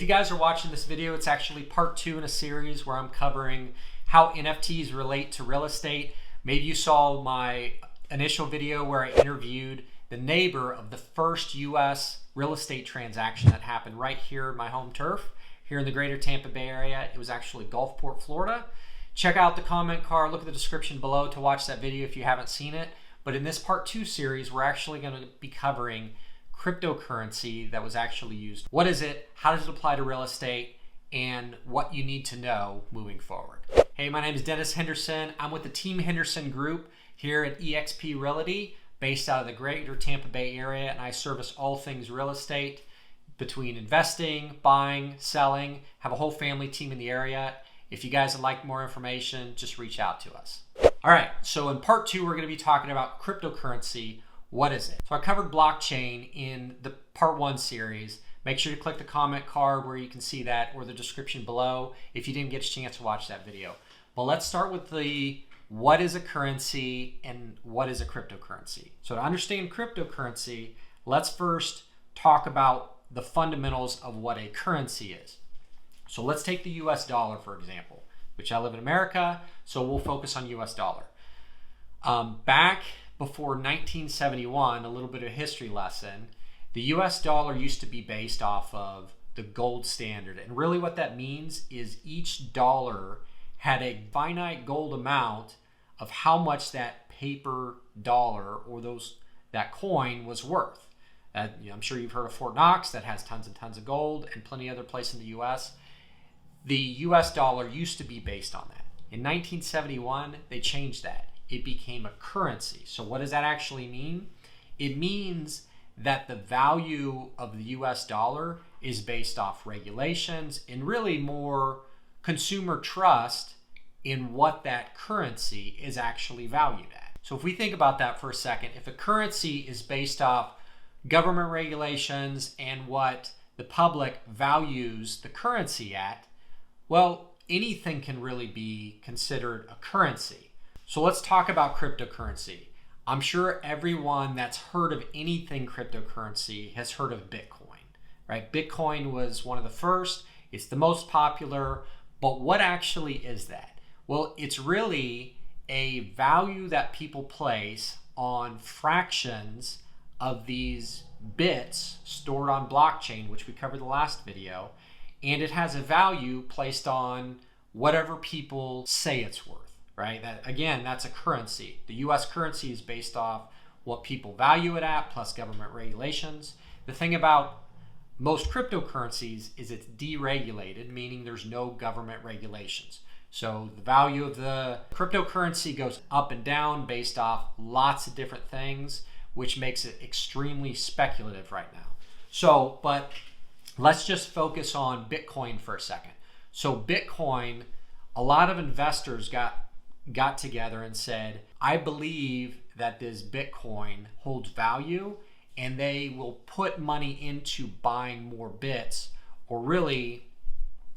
guys are watching this video, it's actually part 2 in a series where I'm covering how NFTs relate to real estate. Maybe you saw my initial video where I interviewed the neighbor of the first US real estate transaction that happened right here in my home turf, here in the greater Tampa Bay area. It was actually Gulfport, Florida. Check out the comment card, look at the description below to watch that video if you haven't seen it. But in this part 2 series, we're actually going to be covering cryptocurrency that was actually used. What is it? How does it apply to real estate? And what you need to know moving forward. Hey, my name is Dennis Henderson. I'm with the Team Henderson group here at eXp Realty, based out of the greater Tampa Bay area, and I service all things real estate between investing, buying, selling. Have a whole family team in the area. If you guys would like more information, just reach out to us. All right, so in part 2, we're going to be talking about cryptocurrency. What is it? So I covered blockchain in the part 1 series. Make sure to click the comment card where you can see that, or the description below if you didn't get a chance to watch that video. But let's start with the what is a currency and what is a cryptocurrency. So to understand cryptocurrency, let's first talk about the fundamentals of what a currency is. So let's take the US dollar, for example, which I live in America, so we'll focus on US dollar. Back before 1971, a little bit of a history lesson, the US dollar used to be based off of the gold standard. And really what that means is each dollar had a finite gold amount of how much that paper dollar or that coin was worth. I'm sure you've heard of Fort Knox that has tons and tons of gold, and plenty other places in the US. The US dollar used to be based on that. In 1971, they changed that. It became a currency. So what does that actually mean? It means that the value of the US dollar is based off regulations and really more consumer trust in what that currency is actually valued at. So if we think about that for a second, if a currency is based off government regulations and what the public values the currency at, well, anything can really be considered a currency. So let's talk about cryptocurrency. I'm sure everyone that's heard of anything cryptocurrency has heard of Bitcoin, right? Bitcoin was one of the first. It's the most popular. But what actually is that? Well, it's really a value that people place on fractions of these bits stored on blockchain, which we covered the last video. And it has a value placed on whatever people say it's worth. Right? That's a currency. The US currency is based off what people value it at, plus government regulations. The thing about most cryptocurrencies is it's deregulated, meaning there's no government regulations. So the value of the cryptocurrency goes up and down based off lots of different things, which makes it extremely speculative right now. But let's just focus on Bitcoin for a second. So Bitcoin, a lot of investors got together and said, I believe that this Bitcoin holds value, and they will put money into buying more bits, or really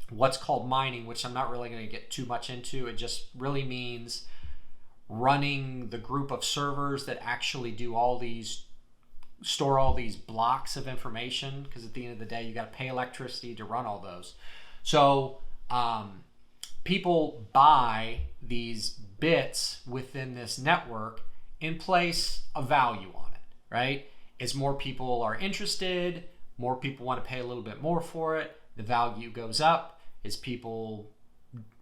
what's called mining, which I'm not really going to get too much into. It just really means running the group of servers that actually store all these blocks of information, because at the end of the day, you got to pay electricity to run all those. So people buy these bits within this network and place a value on it, right? As more people are interested, more people want to pay a little bit more for it, the value goes up. As people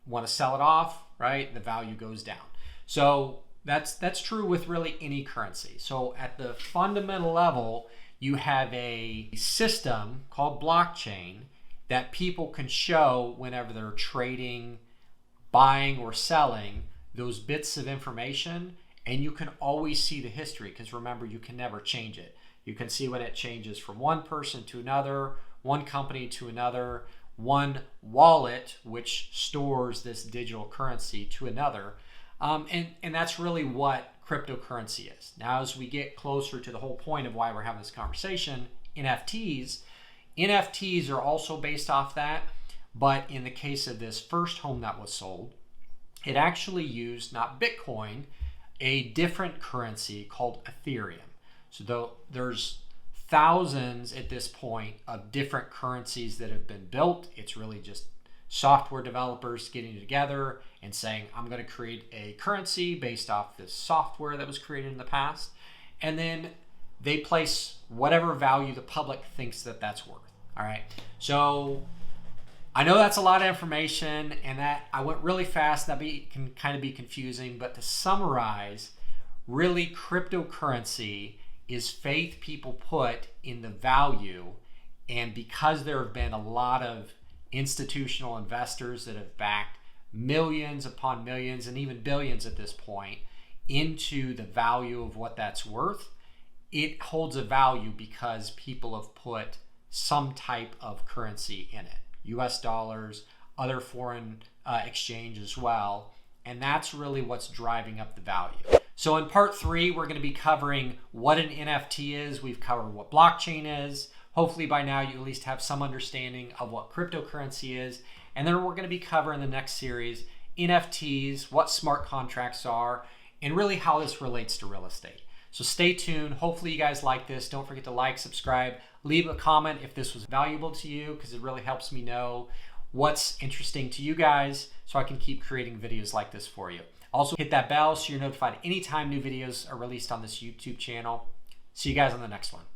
want to sell it off, right, the value goes down. So that's true with really any currency. So at the fundamental level, you have a system called blockchain that people can show whenever they're trading, buying or selling those bits of information, and you can always see the history, because remember, you can never change it. You can see when it changes from one person to another, one company to another, one wallet which stores this digital currency to another, and that's really what cryptocurrency is. Now, as we get closer to the whole point of why we're having this conversation, NFTs are also based off that. But in the case of this first home that was sold, it actually used not Bitcoin, a different currency called Ethereum. So there's thousands at this point of different currencies that have been built. It's really just software developers getting together and saying, I'm going to create a currency based off this software that was created in the past. And then they place whatever value the public thinks that that's worth. All right. So I know that's a lot of information, and that I went really fast. That can kind of be confusing, but to summarize, really cryptocurrency is faith people put in the value. And because there have been a lot of institutional investors that have backed millions upon millions and even billions at this point into the value of what that's worth, it holds a value because people have put some type of currency in it. US dollars, other foreign exchange as well. And that's really what's driving up the value. So in part 3, we're going to be covering what an NFT is. We've covered what blockchain is. Hopefully by now you at least have some understanding of what cryptocurrency is. And then we're going to be covering the next series, NFTs, what smart contracts are, and really how this relates to real estate. So stay tuned. Hopefully you guys like this. Don't forget to like, subscribe, leave a comment if this was valuable to you, because it really helps me know what's interesting to you guys so I can keep creating videos like this for you. Also hit that bell so you're notified anytime new videos are released on this YouTube channel. See you guys on the next one.